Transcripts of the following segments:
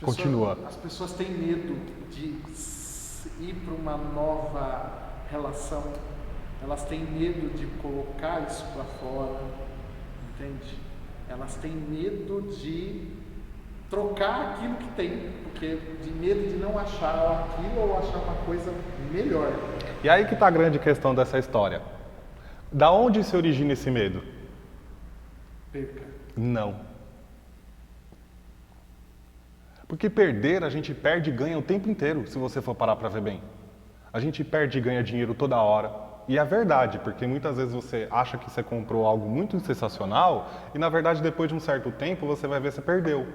Continua. As pessoas têm medo de ir para uma nova relação, elas têm medo de colocar isso para fora, entende? Elas têm medo de trocar aquilo que tem, porque de medo de não achar aquilo ou achar uma coisa melhor. E aí que está a grande questão dessa história. Da onde se origina esse medo? Perca. Não. Porque perder, a gente perde e ganha o tempo inteiro, se você for parar para ver bem. A gente perde e ganha dinheiro toda hora. E é verdade, porque muitas vezes você acha que você comprou algo muito sensacional e na verdade depois de um certo tempo você vai ver que você perdeu.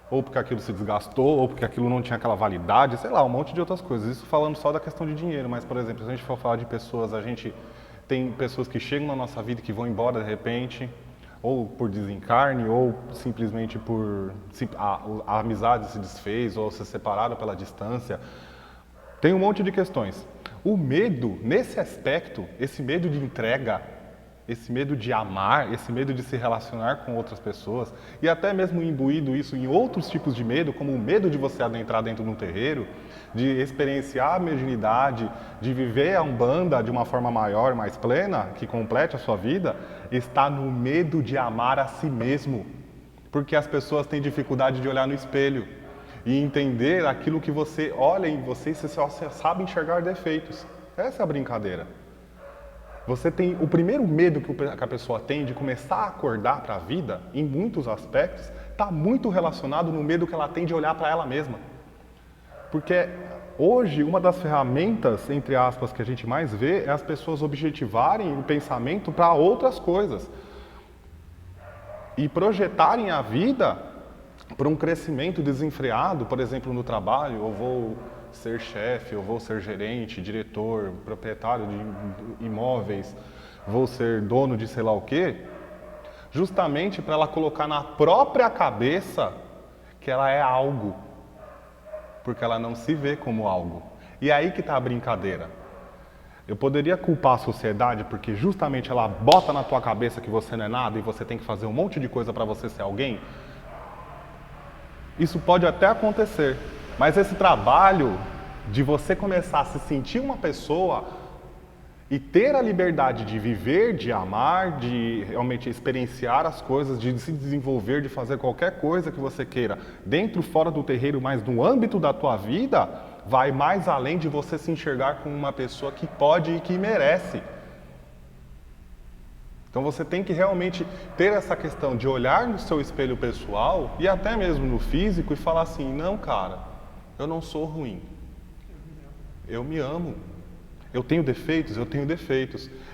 Ou porque aquilo se desgastou, ou porque aquilo não tinha aquela validade, sei lá, um monte de outras coisas. Isso falando só da questão de dinheiro, mas por exemplo, se a gente for falar de pessoas, a gente tem pessoas que chegam na nossa vida e que vão embora de repente, ou por desencarne, ou simplesmente por a amizade se desfez, ou se separaram pela distância. Tem um monte de questões. O medo, nesse aspecto, esse medo de entrega, esse medo de amar, esse medo de se relacionar com outras pessoas, e até mesmo imbuído isso em outros tipos de medo, como o medo de você adentrar dentro de um terreiro, de experienciar a mediunidade, de viver a Umbanda de uma forma maior, mais plena, que complete a sua vida, está no medo de amar a si mesmo. Porque as pessoas têm dificuldade de olhar no espelho e entender aquilo que você olha em você e você só sabe enxergar defeitos. Essa é a brincadeira. Você tem o primeiro medo que a pessoa tem de começar a acordar para a vida, em muitos aspectos, está muito relacionado no medo que ela tem de olhar para ela mesma. Porque hoje, uma das ferramentas, entre aspas, que a gente mais vê é as pessoas objetivarem o pensamento para outras coisas. E projetarem a vida para um crescimento desenfreado, por exemplo, no trabalho, eu vou ser chefe, eu vou ser gerente, diretor, proprietário de imóveis, vou ser dono de sei lá o quê, justamente para ela colocar na própria cabeça que ela é algo, porque ela não se vê como algo. E aí que está a brincadeira. Eu poderia culpar a sociedade porque justamente ela bota na tua cabeça que você não é nada e você tem que fazer um monte de coisa para você ser alguém. Isso pode até acontecer, mas esse trabalho de você começar a se sentir uma pessoa e ter a liberdade de viver, de amar, de realmente experienciar as coisas, de se desenvolver, de fazer qualquer coisa que você queira, dentro, fora do terreiro, mas no âmbito da tua vida, vai mais além de você se enxergar como uma pessoa que pode e que merece. Então você tem que realmente ter essa questão de olhar no seu espelho pessoal e até mesmo no físico e falar assim, não cara, eu não sou ruim, eu me amo, eu tenho defeitos,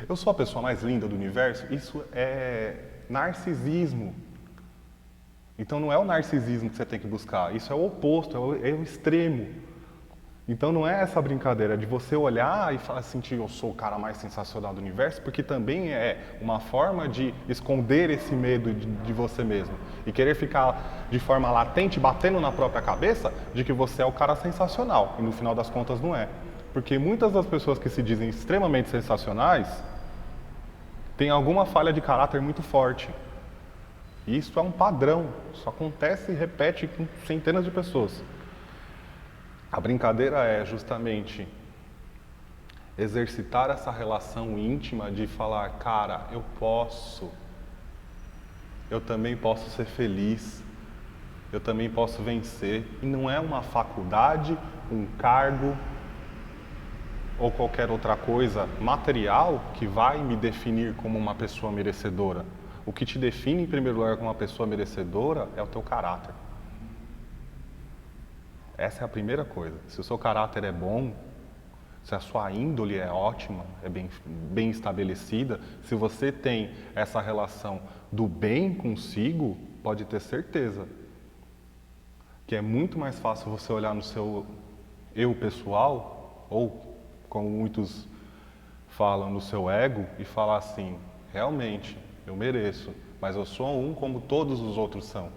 eu sou a pessoa mais linda do universo, isso é narcisismo. Então não é o narcisismo que você tem que buscar, isso é o oposto, é o extremo. Então não é essa brincadeira de você olhar e falar assim, eu sou o cara mais sensacional do universo, porque também é uma forma de esconder esse medo de você mesmo. E querer ficar de forma latente, batendo na própria cabeça, de que você é o cara sensacional. E no final das contas não é. Porque muitas das pessoas que se dizem extremamente sensacionais, têm alguma falha de caráter muito forte. E isso é um padrão, isso acontece e repete com centenas de pessoas. A brincadeira é justamente exercitar essa relação íntima de falar, cara, eu também posso ser feliz, eu também posso vencer. E não é uma faculdade, um cargo ou qualquer outra coisa material que vai me definir como uma pessoa merecedora. O que te define em primeiro lugar como uma pessoa merecedora é o teu caráter. Essa é a primeira coisa. Se o seu caráter é bom, se a sua índole é ótima, é bem estabelecida, se você tem essa relação do bem consigo, pode ter certeza que é muito mais fácil você olhar no seu eu pessoal, ou como muitos falam, no seu ego, e falar assim, realmente, eu mereço, mas eu sou um como todos os outros são.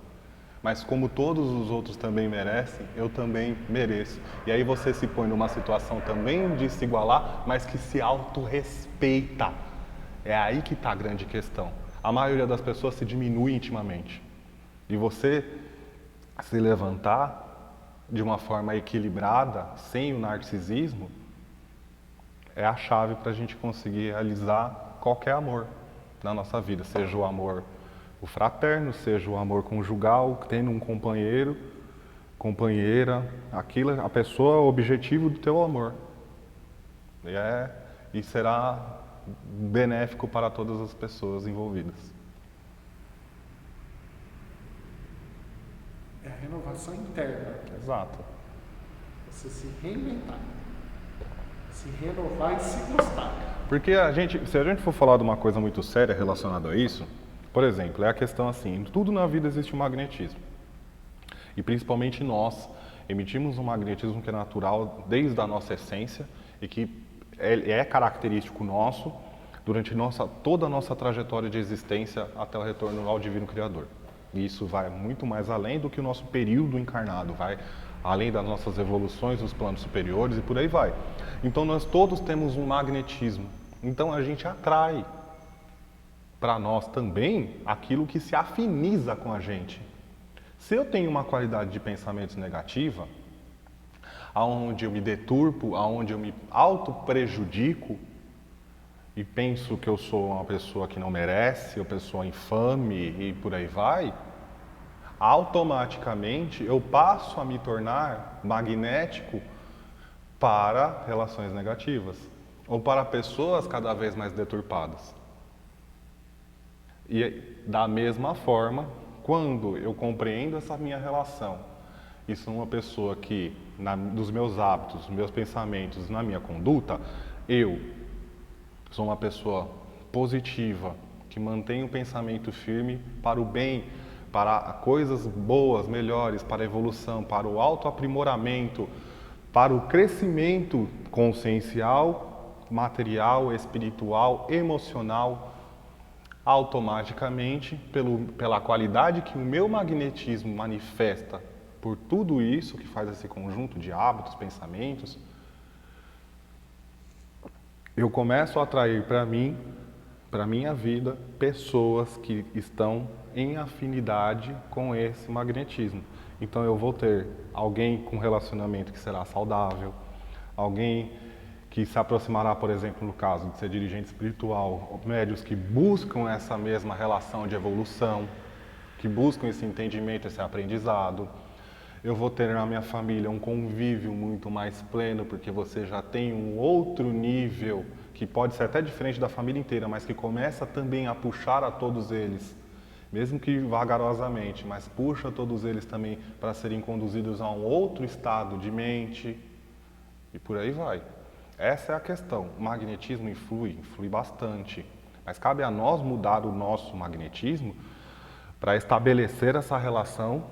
Mas como todos os outros também merecem, eu também mereço. E aí você se põe numa situação também de se igualar, mas que se autorrespeita. É aí que está a grande questão. A maioria das pessoas se diminui intimamente. E você se levantar de uma forma equilibrada, sem o narcisismo, é a chave para a gente conseguir realizar qualquer amor na nossa vida, seja o amor o fraterno, seja o amor conjugal, tendo um companheiro, companheira, aquilo, a pessoa é o objetivo do teu amor. E será benéfico para todas as pessoas envolvidas. É a renovação interna. Exato. Você se reinventar. Se renovar e se gostar. Porque se a gente for falar de uma coisa muito séria relacionada a isso, por exemplo, é a questão assim, em tudo na vida existe um magnetismo. E principalmente nós emitimos um magnetismo que é natural desde a nossa essência e que é característico nosso durante toda a nossa trajetória de existência até o retorno ao Divino Criador. E isso vai muito mais além do que o nosso período encarnado, vai além das nossas evoluções nos planos superiores e por aí vai. Então nós todos temos um magnetismo, então a gente atrai para nós também aquilo que se afiniza com a gente. Se eu tenho uma qualidade de pensamentos negativa, aonde eu me deturpo, aonde eu me auto-prejudico e penso que eu sou uma pessoa que não merece, uma pessoa infame e por aí vai, automaticamente eu passo a me tornar magnético para relações negativas ou para pessoas cada vez mais deturpadas. E da mesma forma, quando eu compreendo essa minha relação e sou uma pessoa que, nos meus hábitos, nos meus pensamentos, na minha conduta, eu sou uma pessoa positiva, que mantém o pensamento firme para o bem, para coisas boas, melhores, para a evolução, para o autoaprimoramento, para o crescimento consciencial, material, espiritual, emocional, automaticamente, pela qualidade que o meu magnetismo manifesta por tudo isso que faz esse conjunto de hábitos, pensamentos, eu começo a atrair para mim, para minha vida, pessoas que estão em afinidade com esse magnetismo. Então eu vou ter alguém com relacionamento que será saudável, alguém que se aproximará, por exemplo, no caso de ser dirigente espiritual, médios que buscam essa mesma relação de evolução, que buscam esse entendimento, esse aprendizado. Eu vou ter na minha família um convívio muito mais pleno, porque você já tem um outro nível, que pode ser até diferente da família inteira, mas que começa também a puxar a todos eles, mesmo que vagarosamente, mas puxa todos eles também para serem conduzidos a um outro estado de mente, e por aí vai. Essa é a questão. O magnetismo influi bastante, mas cabe a nós mudar o nosso magnetismo para estabelecer essa relação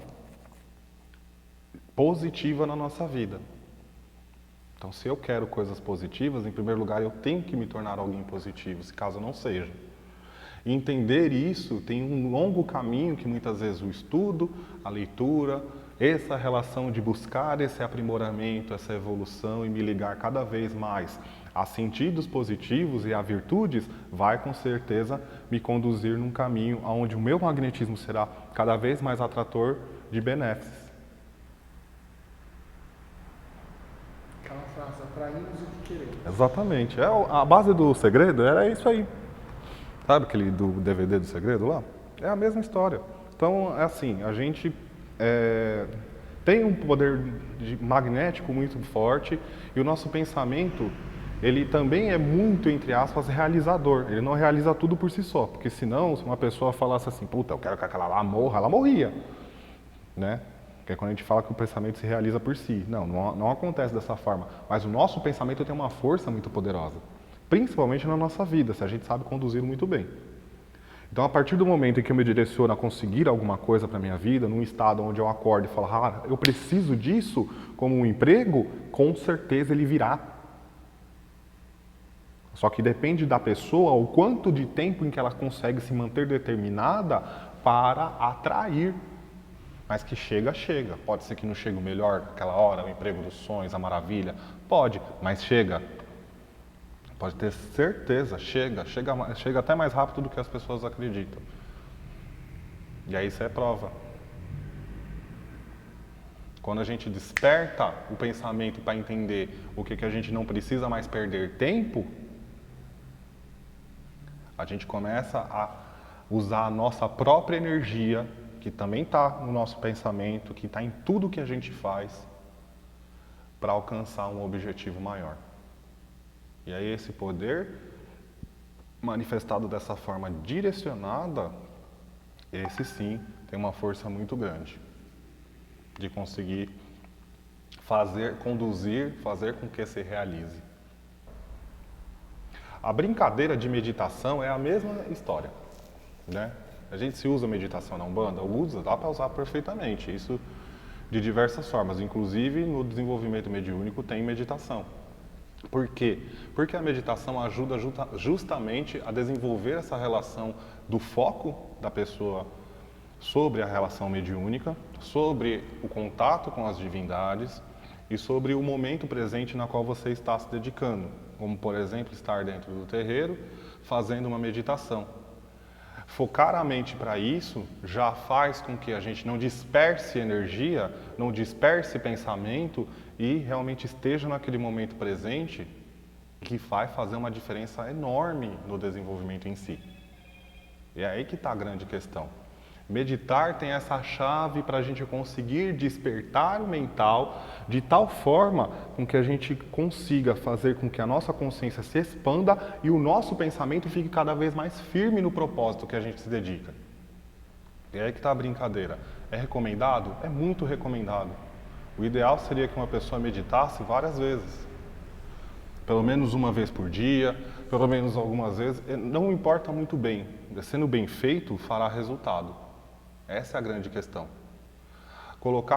positiva na nossa vida. Então, se eu quero coisas positivas, em primeiro lugar, eu tenho que me tornar alguém positivo, se caso não seja. E entender isso tem um longo caminho que muitas vezes o estudo, a leitura, essa relação de buscar esse aprimoramento, essa evolução e me ligar cada vez mais a sentidos positivos e a virtudes, vai com certeza me conduzir num caminho onde o meu magnetismo será cada vez mais atrator de benéficos. Aquela frase, atraímos o que queremos. Exatamente. A base do segredo era isso aí. Sabe aquele do DVD do segredo lá? É a mesma história. Então, é assim, a gente tem um poder magnético muito forte e o nosso pensamento, ele também é muito, entre aspas, realizador. Ele não realiza tudo por si só, porque senão, se uma pessoa falasse assim, puta, eu quero que aquela lá morra, ela morria, né? Que é quando a gente fala que o pensamento se realiza por si. Não acontece dessa forma. Mas o nosso pensamento tem uma força muito poderosa, principalmente na nossa vida, se a gente sabe conduzir muito bem. Então, a partir do momento em que eu me direciono a conseguir alguma coisa para a minha vida, num estado onde eu acordo e falo, eu preciso disso como um emprego, com certeza ele virá. Só que depende da pessoa o quanto de tempo em que ela consegue se manter determinada para atrair. Mas que chega, chega. Pode ser que não chegue o melhor naquela hora, o emprego dos sonhos, a maravilha. Pode, mas chega. Pode ter certeza, chega até mais rápido do que as pessoas acreditam. E aí isso é prova. Quando a gente desperta o pensamento para entender o que a gente não precisa mais perder tempo, a gente começa a usar a nossa própria energia, que também está no nosso pensamento, que está em tudo que a gente faz, para alcançar um objetivo maior. E aí esse poder, manifestado dessa forma direcionada, esse sim tem uma força muito grande de conseguir fazer com que se realize. A brincadeira de meditação é a mesma história, né? A gente se usa meditação na Umbanda? Usa, dá para usar perfeitamente, isso de diversas formas, inclusive no desenvolvimento mediúnico tem meditação. Por quê? Porque a meditação ajuda justamente a desenvolver essa relação do foco da pessoa sobre a relação mediúnica, sobre o contato com as divindades e sobre o momento presente na qual você está se dedicando, como por exemplo estar dentro do terreiro fazendo uma meditação. Focar a mente para isso já faz com que a gente não disperse energia, não disperse pensamento e realmente esteja naquele momento presente, que vai fazer uma diferença enorme no desenvolvimento em si. E é aí que está a grande questão. Meditar tem essa chave para a gente conseguir despertar o mental de tal forma com que a gente consiga fazer com que a nossa consciência se expanda e o nosso pensamento fique cada vez mais firme no propósito que a gente se dedica. E é aí que está a brincadeira. É recomendado? É muito recomendado. O ideal seria que uma pessoa meditasse várias vezes. Pelo menos uma vez por dia, pelo menos algumas vezes. Não importa muito bem. Sendo bem feito, fará resultado. Essa é a grande questão. Colocar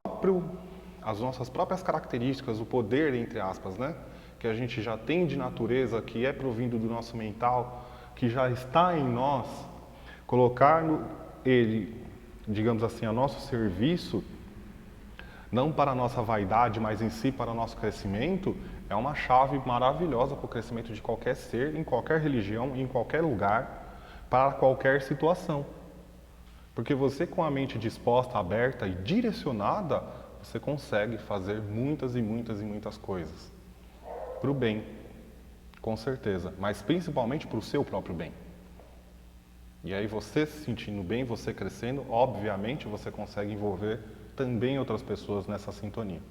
as nossas próprias características, o poder, entre aspas, né? Que a gente já tem de natureza, que é provindo do nosso mental, que já está em nós, colocar ele, digamos assim, a nosso serviço, não para a nossa vaidade, mas em si para o nosso crescimento, é uma chave maravilhosa para o crescimento de qualquer ser, em qualquer religião, em qualquer lugar, para qualquer situação. Porque você com a mente disposta, aberta e direcionada, você consegue fazer muitas e muitas e muitas coisas. Para o bem, com certeza, mas principalmente para o seu próprio bem. E aí você se sentindo bem, você crescendo, obviamente você consegue envolver também outras pessoas nessa sintonia.